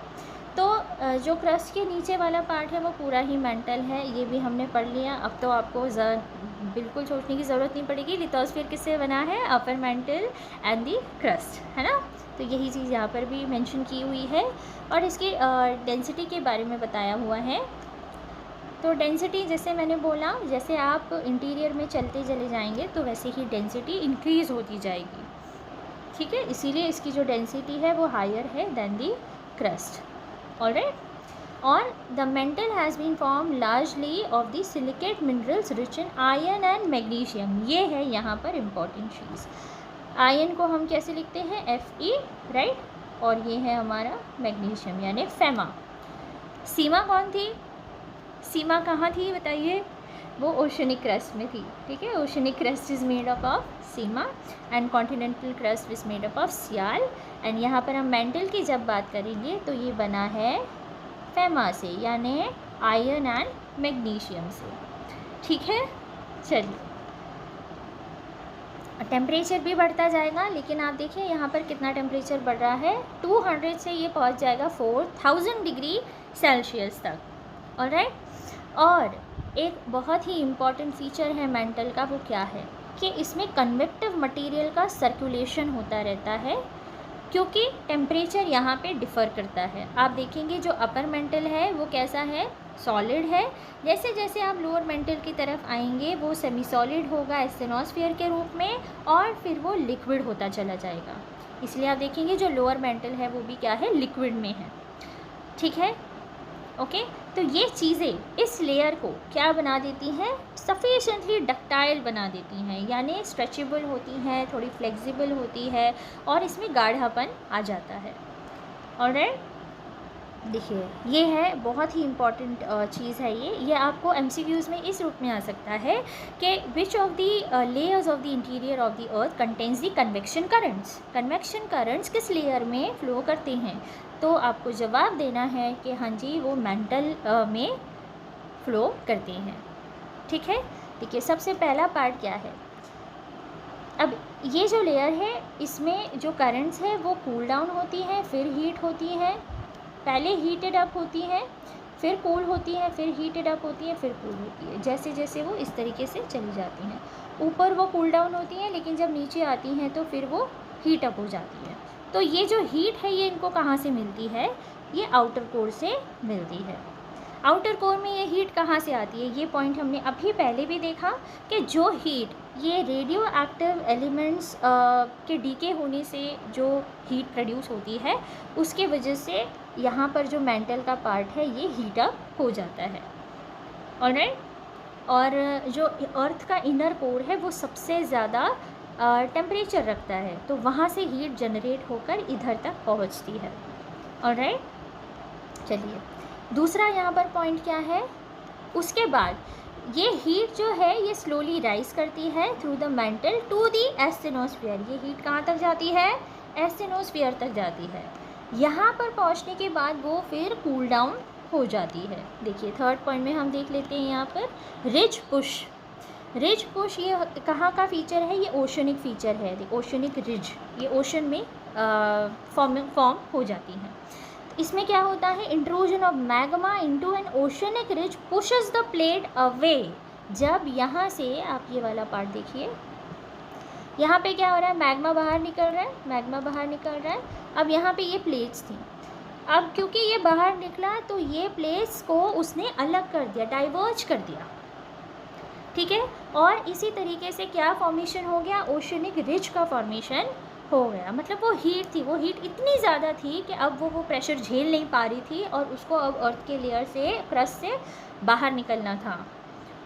तो जो क्रस्ट के नीचे वाला पार्ट है वो पूरा ही मेंटल है, ये भी हमने पढ़ लिया। अब तो आपको बिल्कुल सोचने की ज़रूरत नहीं पड़ेगी लिथोस्फीयर किससे बना है, अपर मेंटल एंड दी क्रस्ट, है ना। तो यही चीज़ यहाँ पर भी मेंशन की हुई है और इसकी डेंसिटी के बारे में बताया हुआ है। तो डेंसिटी जैसे मैंने बोला, जैसे आप इंटीरियर में चलते चले जाएंगे तो वैसे ही डेंसिटी इंक्रीज़ होती जाएगी, ठीक है। इसीलिए इसकी जो डेंसिटी है वो हायर है देन दी क्रस्ट, ऑलराइट। और the mantle has been form largely of the silicate minerals rich in iron and magnesium. ये है यहाँ पर इम्पॉर्टेंट चीज़। आयरन को हम कैसे लिखते हैं, Fe, राइट। और ये है हमारा मैग्नीशियम यानी फेमा। सीमा कौन थी, सीमा कहाँ थी बताइए, वो ओशनिक क्रस्ट में थी, ठीक है। Oceanic crust is made up of sima and continental crust is made up of sial. And यहाँ पर हम मेंटल की जब बात करेंगे तो ये बना है फेमा से, यानी आयरन एंड मैग्नीशियम से, ठीक है। चलिए टेम्परेचर भी बढ़ता जाएगा, लेकिन आप देखिए यहाँ पर कितना टेम्परेचर बढ़ रहा है, 200 से ये पहुँच जाएगा 4000 डिग्री सेल्सियस तक, ऑलराइट। और एक बहुत ही इम्पॉर्टेंट फीचर है मेंटल का, वो क्या है कि इसमें कन्वेक्टिव मटेरियल का सर्कुलेशन होता रहता है, क्योंकि टेम्परेचर यहाँ पे डिफ़र करता है। आप देखेंगे जो अपर मेंटल है वो कैसा है, सॉलिड है। जैसे जैसे आप लोअर मेंटल की तरफ आएंगे वो सेमी सॉलिड होगा एस्टेनोस्फीयर के रूप में, और फिर वो लिक्विड होता चला जाएगा। इसलिए आप देखेंगे जो लोअर मेंटल है वो भी क्या है, लिक्विड में है, ठीक है, ओके। तो ये चीज़ें इस लेयर को क्या बना देती हैं, सफिशेंटली डक्टाइल बना देती हैं, यानी स्ट्रेचेबल होती हैं, थोड़ी फ्लेक्सिबल होती है और इसमें गाढ़ापन आ जाता है, ऑलराइट। देखिए ये है बहुत ही इम्पॉर्टेंट चीज़ है ये आपको MCQs में इस रूप में आ सकता है कि विच of the layers of the interior of the earth contains the convection currents. Convection currents किस लेयर में फ्लो करते हैं, तो आपको जवाब देना है कि हाँ जी वो मेंटल में फ्लो करते हैं, ठीक है। देखिए सबसे पहला पार्ट क्या है, अब ये जो लेयर है इसमें जो करंट्स है वो कूल डाउन होती है, फिर हीट होती है, पहले हीटेड अप होती है, फिर कूल होती है, फिर हीटेड अप होती है, फिर कूल होती है। जैसे जैसे वो इस तरीके से चली जाती हैं, ऊपर वो कूल डाउन होती हैं, लेकिन जब नीचे आती हैं तो फिर वो हीट अप हो जाती है। तो ये जो हीट है ये इनको कहाँ से मिलती है, ये आउटर कोर से मिलती है। आउटर कोर में ये हीट कहाँ से आती है, ये पॉइंट हमने अभी पहले भी देखा कि जो हीट ये रेडियो एक्टिव एलिमेंट्स के डीके होने से जो हीट प्रोड्यूस होती है उसके वजह से यहाँ पर जो मेंटल का पार्ट है ये हीट अप हो जाता है, ऑलराइट। और जो अर्थ का इनर कोर है वो सबसे ज़्यादा टेम्परेचर रखता है, तो वहाँ से हीट जनरेट होकर इधर तक पहुँचती है, ऑलराइट। चलिए दूसरा यहाँ पर पॉइंट क्या है, उसके बाद ये हीट जो है ये स्लोली राइज करती है through the mantle to the asthenosphere. ये हीट कहाँ तक जाती है, एस्टेनोस्फीयर तक जाती है। यहाँ पर पहुँचने के बाद वो फिर कूल डाउन हो जाती है। देखिए थर्ड पॉइंट में हम देख लेते हैं यहाँ पर रिज पुश। रिज पुश ये कहाँ का फीचर है, ये ओशनिक फीचर है। ओशनिक रिज ये ओशन में फॉर्म हो जाती हैं। इसमें क्या होता है, intrusion of magma into an oceanic ridge pushes the plate away. जब यहाँ से आप ये वाला पार्ट देखिए, यहाँ पे क्या हो रहा है, मैग्मा बाहर निकल रहा है, मैग्मा बाहर निकल रहा है। अब यहाँ पे ये प्लेट्स थी, अब क्योंकि ये बाहर निकला तो ये प्लेट्स को उसने अलग कर दिया, डाइवर्ज कर दिया, ठीक है। और इसी तरीके से क्या फॉर्मेशन हो गया, ओशनिक रिज का फॉर्मेशन हो गया। मतलब वो हीट थी, वो हीट इतनी ज़्यादा थी कि अब वो प्रेशर झेल नहीं पा रही थी और उसको अब अर्थ के लेयर से, क्रस्ट से बाहर निकलना था,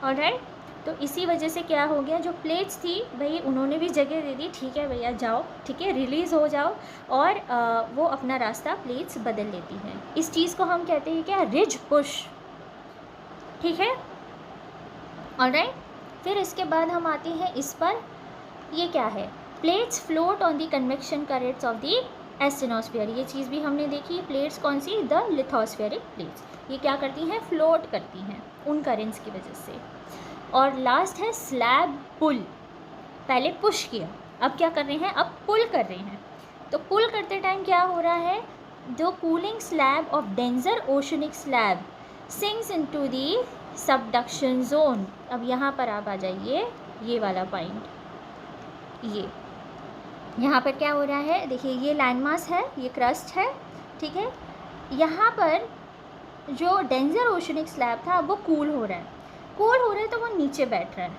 ऑलराइट। तो इसी वजह से क्या हो गया, जो प्लेट्स थी भाई उन्होंने भी जगह दे दी, ठीक है भैया जाओ, ठीक है रिलीज़ हो जाओ, और वो अपना रास्ता प्लेट्स बदल लेती हैं। इस चीज़ को हम कहते हैं क्या, रिज पुश, ठीक है, ऑलराइट। फिर इसके बाद हम आते हैं इस पर, ये क्या है, plates float on the convection currents of the asthenosphere. ये चीज़ भी हमने देखी, प्लेट्स कौन सी, द लिथोस्फेरिक प्लेट्स। ये क्या करती हैं, फ्लोट करती हैं उन करेंट्स की वजह से। और लास्ट है स्लैब पुल। पहले पुश किया, अब क्या कर रहे हैं, अब पुल कर रहे हैं। तो पुल करते टाइम क्या हो रहा है, the cooling slab of danger oceanic slab sinks into the subduction zone. अब यहाँ पर आप आ जाइए, ये वाला पॉइंट, ये यहाँ पर क्या हो रहा है, देखिए ये लैंड मास है, ये क्रस्ट है, ठीक है। यहाँ पर जो डेंजर ओशनिक स्लैब था वो कूल हो रहा है, कूल हो रहा है तो वो नीचे बैठ रहा है,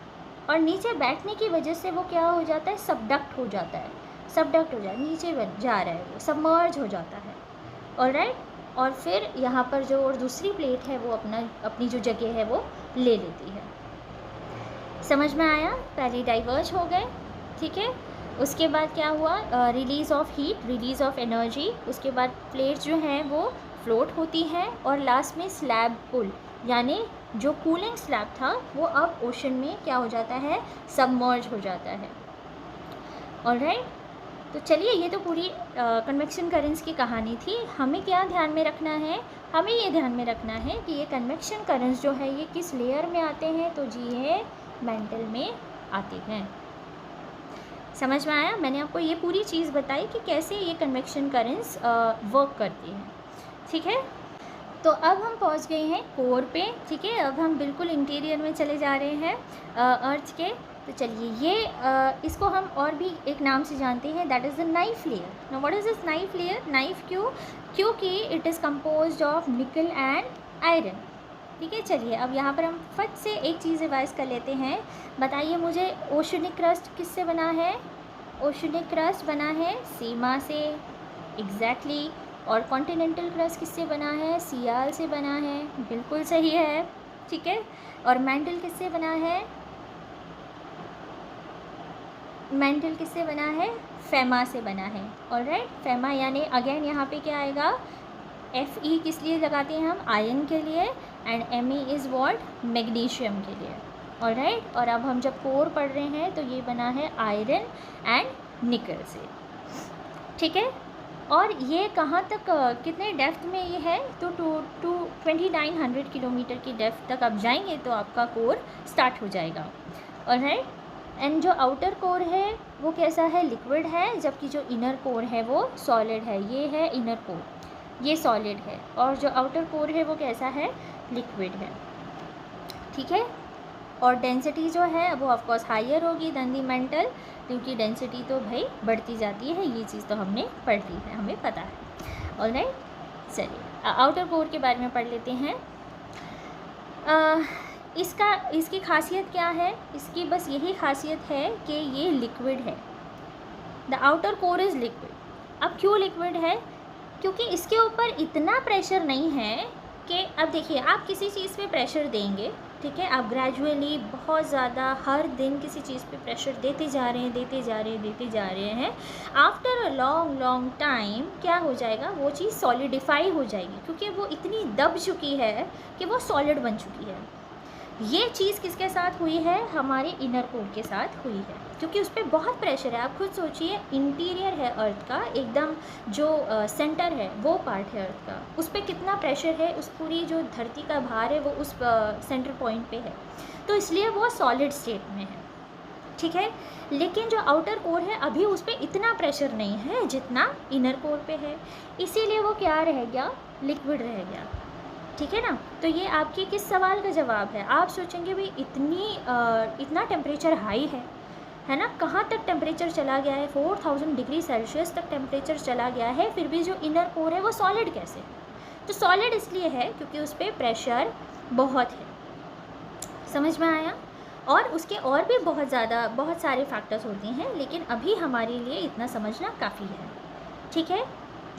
और नीचे बैठने की वजह से वो क्या हो जाता है, सबडक्ट हो जाता है, सबडक्ट हो जाए, नीचे जा रहा है, वो सबमर्ज हो जाता है। ऑलराइट, और फिर यहाँ पर जो और दूसरी प्लेट है वो अपनी जो जगह है वो ले लेती है। समझ में आया, पहले डाइवर्ज हो गए, ठीक है। उसके बाद क्या हुआ, release of heat, release of energy. उसके बाद प्लेट जो है वो फ्लोट होती है, और लास्ट में स्लैब पुल, यानी जो कूलिंग स्लैब था वो अब ओशन में क्या हो जाता है, सबमर्ज हो जाता है। ऑलराइट, तो चलिए ये तो पूरी कन्वेक्शन करेंट्स की कहानी थी। हमें क्या ध्यान में रखना है, हमें ये ध्यान में रखना है कि ये कन्वेक्शन करेंट्स जो है ये किस लेयर में आते हैं, तो जी ये मेंटल में आते हैं। समझ में आया, मैंने आपको ये पूरी चीज़ बताई कि कैसे ये कन्वेक्शन करेंट्स वर्क करती हैं, ठीक है। तो अब हम पहुंच गए हैं कोर पे, ठीक है। अब हम बिल्कुल इंटीरियर में चले जा रहे हैं अर्थ के। तो चलिए ये इसको हम और भी एक नाम से जानते हैं, that is the knife layer. Now what is this knife layer, knife क्योंकि it is composed of nickel and iron, ठीक है। चलिए अब यहाँ पर हम फट से एक चीज़ रिवाइज कर लेते हैं। बताइए मुझे, ओशनिक क्रस्ट किससे बना है, ओशनिक क्रस्ट बना है सीमा से, एग्जैक्टली। और कॉन्टिनेंटल क्रस्ट किससे बना है, सियाल से बना है, बिल्कुल सही है, ठीक है। और मेंटल किससे बना है, मेंटल किससे बना है, फेमा से बना है। ऑलराइट, फेमा यानी अगेन यहाँ पे क्या आएगा, Fe किस लिए लगाते हैं हम, आयरन के लिए, and Me is what, magnesium के लिए। ऑलराइट, और अब हम जब कोर पढ़ रहे हैं तो ये बना है आयरन एंड निकल से, ठीक है। और ये कहाँ तक, कितने डेप्थ में ये है, तो 2900 किलोमीटर की डेप्थ तक आप जाएंगे तो आपका कोर स्टार्ट हो जाएगा। ऑलराइट, एंड जो आउटर कोर है वो कैसा है, लिक्विड है, जबकि जो इनर कोर है वो सॉलिड है। ये है इनर कोर, ये सॉलिड है, और जो आउटर कोर है वो कैसा है, लिक्विड है, ठीक है। और डेंसिटी जो है वो ऑफकोर्स हायर होगी देन दी मेंटल, क्योंकि डेंसिटी तो भाई बढ़ती जाती है, ये चीज़ तो हमने पढ़ ली है, हमें पता है। ऑलराइट, चलिए आउटर कोर के बारे में पढ़ लेते हैं। इसकी खासियत क्या है, इसकी बस यही खासियत है कि ये लिक्विड है, the outer core is liquid. अब क्यों लिक्विड है, क्योंकि इसके ऊपर इतना प्रेशर नहीं है कि, अब देखिए आप किसी चीज़ पे प्रेशर देंगे, ठीक है, आप ग्रेजुअली बहुत ज़्यादा हर दिन किसी चीज़ पे प्रेशर देते जा रहे हैं, आफ्टर अ लॉन्ग टाइम क्या हो जाएगा, वो चीज़ सॉलिडिफाई हो जाएगी, क्योंकि वो इतनी दब चुकी है कि वो सॉलिड बन चुकी है। ये चीज़ किसके साथ हुई है, हमारे इनर कोर के साथ हुई है, क्योंकि उस पर बहुत प्रेशर है। आप खुद सोचिए, इंटीरियर है अर्थ का, एकदम जो सेंटर है वो पार्ट है अर्थ का, उस पर कितना प्रेशर है, उस पूरी जो धरती का भार है वो उस सेंटर पॉइंट पे है, तो इसलिए वो सॉलिड स्टेट में है, ठीक है। लेकिन जो आउटर कोर है अभी उस पर इतना प्रेशर नहीं है जितना इनर कोर पे है, इसीलिए वो क्या रह गया, लिक्विड रह गया, ठीक है ना। तो ये आपके किस सवाल का जवाब है, आप सोचेंगे भाई इतना टेम्परेचर हाई है ना, कहाँ तक टेम्परेचर चला गया है, 4000 डिग्री सेल्सियस तक टेम्परेचर चला गया है, फिर भी जो इनर कोर है वो सॉलिड कैसे, तो सॉलिड इसलिए है क्योंकि उस पर प्रेशर बहुत है। समझ में आया, और उसके और भी बहुत सारे फैक्टर्स होते हैं, लेकिन अभी हमारे लिए इतना समझना काफ़ी है, ठीक है।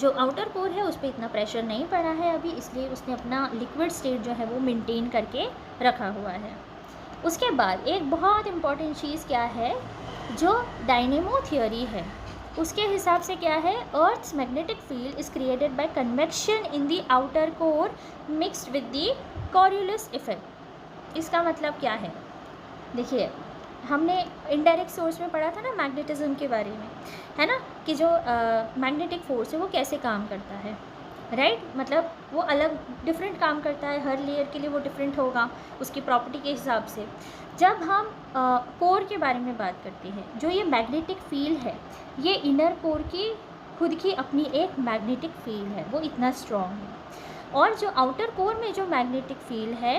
जो आउटर कोर है उस पर इतना प्रेशर नहीं पड़ा है अभी, इसलिए उसने अपना लिक्विड स्टेट जो है वो मेंटेन करके रखा हुआ है। उसके बाद एक बहुत इम्पॉर्टेंट चीज़ क्या है, जो डायनेमो थियोरी है उसके हिसाब से क्या है, earth's magnetic field is created by convection in the outer core mixed with the Coriolis effect. इसका मतलब क्या है, देखिए हमने इनडायरेक्ट सोर्स में पढ़ा था ना मैग्नेटिज्म के बारे में, है ना, कि जो मैग्नेटिक फोर्स है वो कैसे काम करता है। राइट, मतलब वो अलग डिफरेंट काम करता है, हर लेयर के लिए वो डिफरेंट होगा उसकी प्रॉपर्टी के हिसाब से। जब हम कोर के बारे में बात करते हैं, जो ये मैग्नेटिक फील्ड है, ये इनर कोर की खुद की अपनी एक मैग्नेटिक फील्ड है, वो इतना स्ट्रॉन्ग है। और जो आउटर कोर में जो मैग्नेटिक फील्ड है,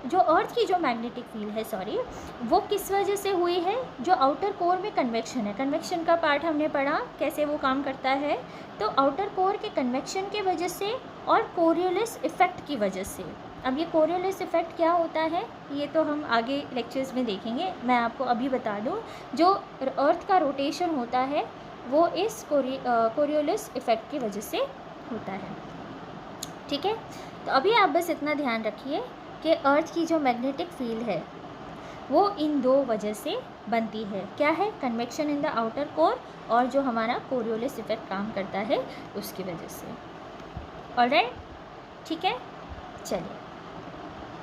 जो अर्थ की जो मैग्नेटिक फील्ड है, सॉरी, वो किस वजह से हुई है? जो आउटर कोर में कन्वेक्शन है, कन्वेक्शन का पार्ट हमने पढ़ा कैसे वो काम करता है, तो आउटर कोर के कन्वेक्शन की वजह से और कोरियोलिस इफ़ेक्ट की वजह से। अब ये कोरियोलिस इफ़ेक्ट क्या होता है, ये तो हम आगे लेक्चर्स में देखेंगे। मैं आपको अभी बता दूँ, जो अर्थ का रोटेशन होता है वो इस कोरियोलिस इफ़ेक्ट की वजह से होता है। ठीक है, तो अभी आप बस इतना ध्यान रखिए कि अर्थ की जो मैग्नेटिक फील्ड है वो इन दो वजह से बनती है। क्या है? Convection in the outer core, और जो हमारा कोरियोलिस इफेक्ट काम करता है उसकी वजह से। ऑलराइट, ठीक है। चलिए,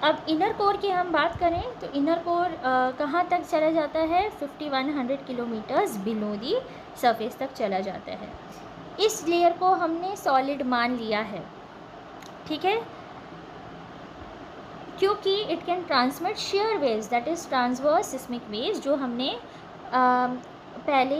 अब इनर कोर की हम बात करें तो इनर कोर कहाँ तक चला जाता है? 5100 किलोमीटर्स बिलो दी सरफेस तक चला जाता है। इस लेयर को हमने सॉलिड मान लिया है, ठीक है, क्योंकि it can transmit share waves, that is transverse seismic waves, जो हमने पहले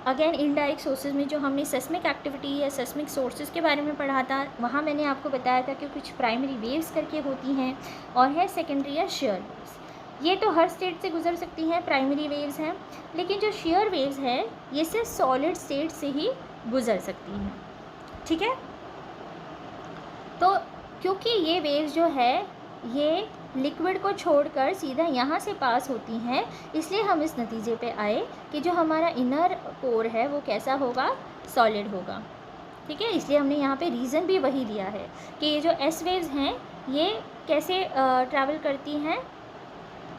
अगेन इनडायरेक्ट सोर्सेज में जो हमने सेस्मिक एक्टिविटी या सेस्मिक सोर्सेज के बारे में पढ़ा था, वहाँ मैंने आपको बताया था कि कुछ प्राइमरी वेव्स करके होती हैं और है सेकेंडरी या शेयर वेव्स। ये तो हर स्टेट से गुजर सकती हैं, प्राइमरी वेव्स हैं, लेकिन जो शेयर वेव्स हैं ये सिर्फ सॉलिड स्टेट से ही गुजर सकती हैं, ठीक है। तो क्योंकि ये वेव्स जो है ये लिक्विड को छोड़कर सीधा यहाँ से पास होती हैं, इसलिए हम इस नतीजे पे आए कि जो हमारा इनर कोर है वो कैसा होगा? सॉलिड होगा, ठीक है। इसलिए हमने यहाँ पे रीज़न भी वही दिया है कि ये जो एस वेव्स हैं ये कैसे ट्रैवल करती हैं?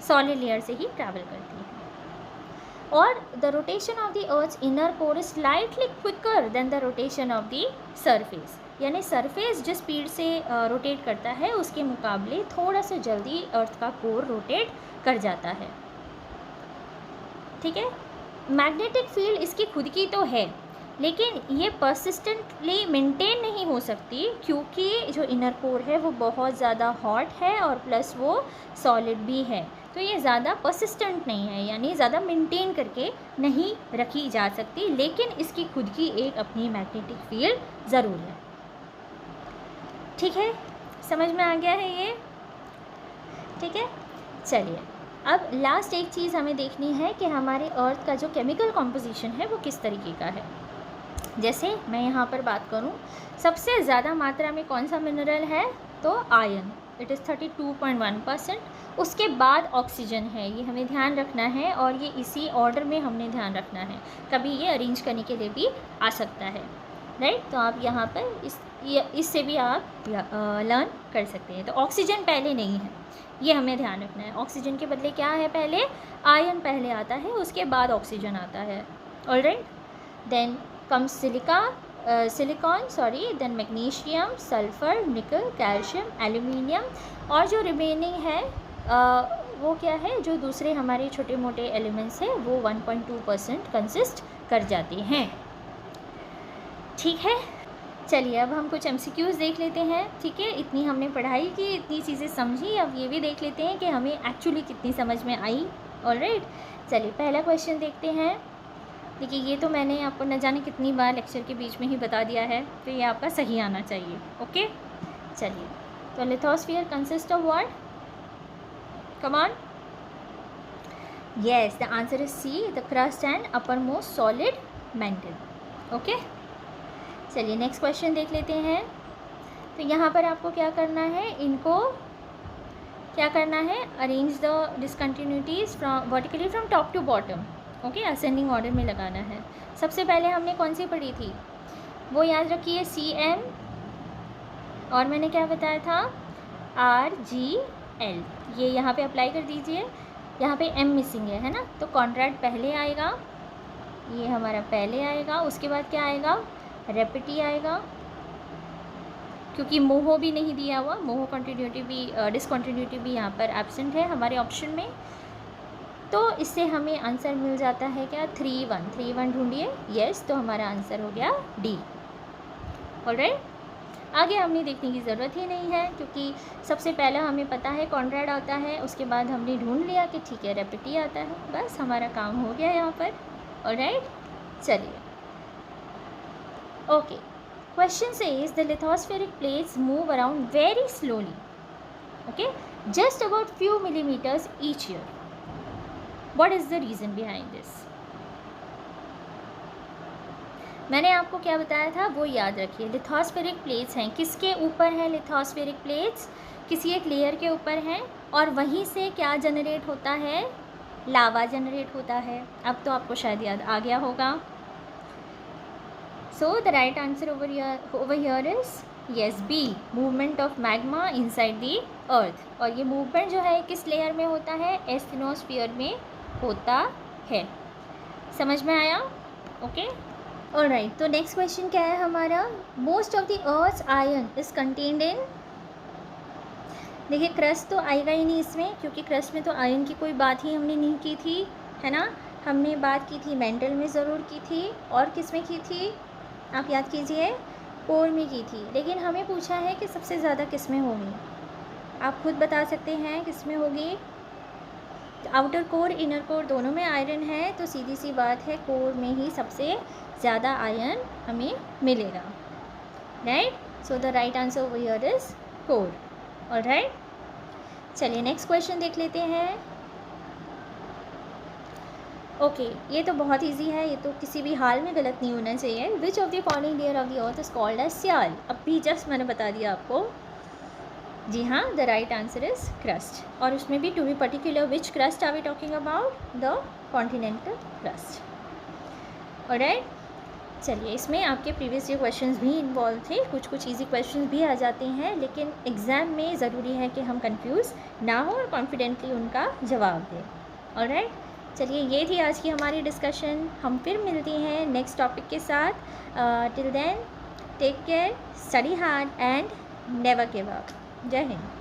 सॉलिड लेयर से ही ट्रैवल करती हैं। और the rotation of the earth's inner core is slightly quicker than the rotation of the surface, यानी सरफेस जिस स्पीड से रोटेट करता है उसके मुकाबले थोड़ा सा जल्दी अर्थ का कोर रोटेट कर जाता है, ठीक है। मैग्नेटिक फील्ड इसकी खुद की तो है, लेकिन ये परसिस्टेंटली मेंटेन नहीं हो सकती, क्योंकि जो इनर कोर है वो बहुत ज़्यादा हॉट है और प्लस वो सॉलिड भी है, तो ये ज़्यादा परसिस्टेंट नहीं है, यानी ज़्यादा मेंटेन करके नहीं रखी जा सकती, लेकिन इसकी खुद की एक अपनी मैग्नेटिक फील्ड ज़रूर है, ठीक है। समझ में आ गया है ये, ठीक है। चलिए, अब लास्ट एक चीज़ हमें देखनी है कि हमारे अर्थ का जो केमिकल कॉम्पोजिशन है वो किस तरीके का है। जैसे मैं यहाँ पर बात करूँ, सबसे ज़्यादा मात्रा में कौन सा मिनरल है? तो आयरन, इट इज़ 32.1%। उसके बाद ऑक्सीजन है, ये हमें ध्यान रखना है, और ये इसी ऑर्डर में हमने ध्यान रखना है, कभी ये अरेंज करने के लिए भी आ सकता है, राइट। तो आप यहाँ पर इससे भी आप लर्न कर सकते हैं। तो ऑक्सीजन पहले नहीं है, ये हमें ध्यान रखना है। ऑक्सीजन के बदले क्या है? पहले आयरन पहले आता है, उसके बाद ऑक्सीजन आता है, alright. Then comes silicon, then magnesium, sulphur, nickel, calcium, aluminium, और जो रिमेनिंग है वो क्या है? जो दूसरे हमारे छोटे मोटे एलिमेंट्स हैं वो 1.2% कंसिस्ट कर जाते हैं, ठीक है। चलिए, अब हम कुछ MCQs देख लेते हैं, ठीक है। इतनी हमने पढ़ाई की, इतनी चीज़ें समझी, अब ये भी देख लेते हैं कि हमें एक्चुअली कितनी समझ में आई, ऑलराइट। चलिए, पहला क्वेश्चन देखते हैं। देखिए, ये तो मैंने आपको न जाने कितनी बार लेक्चर के बीच में ही बता दिया है, तो ये आपका सही आना चाहिए, ओके। चलिए, तो lithosphere consist of what? Come on, yes, the answer is C, the crust and uppermost solid mantle, okay. चलिए, नेक्स्ट क्वेश्चन देख लेते हैं। तो यहाँ पर आपको क्या करना है? इनको क्या करना है? Arrange the discontinuities from vertically from top to bottom, okay, ascending order में लगाना है। सबसे पहले हमने कौन सी पढ़ी थी? वो याद रखिए, CM, और मैंने क्या बताया था? RGL। ये यहाँ पे अप्लाई कर दीजिए। यहाँ पे M मिसिंग है ना, तो कॉन्ट्रैक्ट पहले आएगा, ये हमारा पहले आएगा, उसके बाद क्या आएगा? रेपिटी आएगा, क्योंकि मोहो भी नहीं दिया हुआ, मोहो कंटिन्यूटी भी डिसकंटिन्यूटी भी यहाँ पर एब्सेंट है हमारे ऑप्शन में, तो इससे हमें आंसर मिल जाता है क्या? 3-1 ढूंढिए, यस, तो हमारा आंसर हो गया D, ऑलराइट। आगे हमने देखने की ज़रूरत ही नहीं है, क्योंकि सबसे पहला हमें पता है कॉन्राड आता है, उसके बाद हमने ढूंढ लिया कि ठीक है रेपिटी आता है, बस हमारा काम हो गया यहाँ पर। ऑलराइट, चलिए okay. Question says the lithospheric plates move around very slowly, okay, just about few millimeters each year. What is the reason behind this? मैंने आपको क्या बताया था वो याद रखिए। लिथोस्फेरिक प्लेट्स हैं, किसके ऊपर है लिथोस्फेरिक प्लेट्स? किसी एक लेयर के ऊपर हैं, और वहीं से क्या जनरेट होता है? लावा जनरेट होता है। अब तो आपको शायद याद आ गया होगा। So the right answer over here is yes B, movement of magma inside the earth. और ये मूवमेंट जो है किस लेयर में होता है? एस्थिनोस्फीयर में होता है। समझ में आया? Okay, alright. तो नेक्स्ट क्वेश्चन क्या है हमारा? Most of the earth's iron is contained in. देखिए क्रस्ट तो आएगा ही नहीं इसमें, क्योंकि क्रस्ट में तो आयरन की कोई बात ही हमने नहीं की थी, है ना। हमने बात की थी मेंटल में ज़रूर की थी, और किस में की थी आप याद कीजिए? कोर में की थी। लेकिन हमें पूछा है कि सबसे ज़्यादा किस में होगी। आप खुद बता सकते हैं किस में होगी। आउटर कोर इनर कोर दोनों में आयरन है, तो सीधी सी बात है कोर में ही सबसे ज़्यादा आयरन हमें मिलेगा, right. So the right answer over here is core. Alright, चलिए नेक्स्ट क्वेश्चन देख लेते हैं। ओके, ये तो बहुत इजी है, ये तो किसी भी हाल में गलत नहीं होना चाहिए। Which of the following layer of the earth is called as sial? अब भी जस्ट मैंने बता दिया आपको। जी हाँ, the right answer is crust. और उसमें भी to be particular which crust are we talking about? The continental crust. Alright, चलिए इसमें आपके प्रीवियस ईयर क्वेश्चंस भी इन्वॉल्व थे, कुछ कुछ इजी क्वेश्चंस भी आ जाते हैं, लेकिन एग्ज़ाम में ज़रूरी है कि हम कंफ्यूज ना हो और कॉन्फिडेंटली उनका जवाब दें। ऑलराइट, चलिए ये थी आज की हमारी डिस्कशन। हम फिर मिलते हैं नेक्स्ट टॉपिक के साथ। Till then take care, study hard and never give up. जय हिंद।